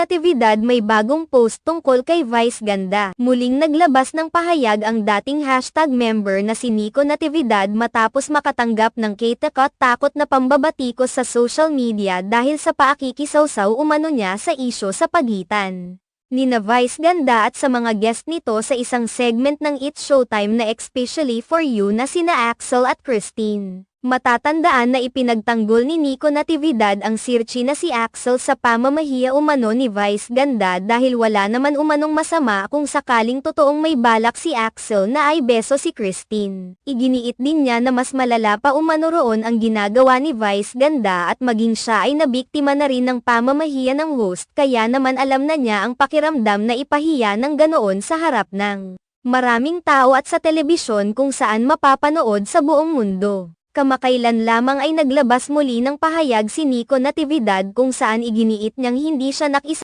Natividad may bagong post tungkol kay Vice Ganda. Muling naglabas ng pahayag ang dating hashtag member na si Nico Natividad matapos makatanggap ng takot na pambabatikos sa social media dahil sa paakikisawsaw umano niya sa isyu sa pagitan nina Vice Ganda at sa mga guest nito sa isang segment ng It's Showtime na Especially For You na sina Axel at Christine. Matatandaan na ipinagtanggol ni Nico Natividad ang sirchi na si Axel sa pamamahiya umano ni Vice Ganda dahil wala naman umanong masama kung sakaling totoong may balak si Axel na ay beso si Christine. Iginiit din niya na mas malala pa umano roon ang ginagawa ni Vice Ganda at maging siya ay nabiktima na rin ng pamamahiya ng host kaya naman alam na niya ang pakiramdam na ipahiya ng ganoon sa harap ng maraming tao at sa telebisyon kung saan mapapanood sa buong mundo. Kamakailan lamang ay naglabas muli ng pahayag si Nico Natividad kung saan iginiit niyang hindi siya nakisa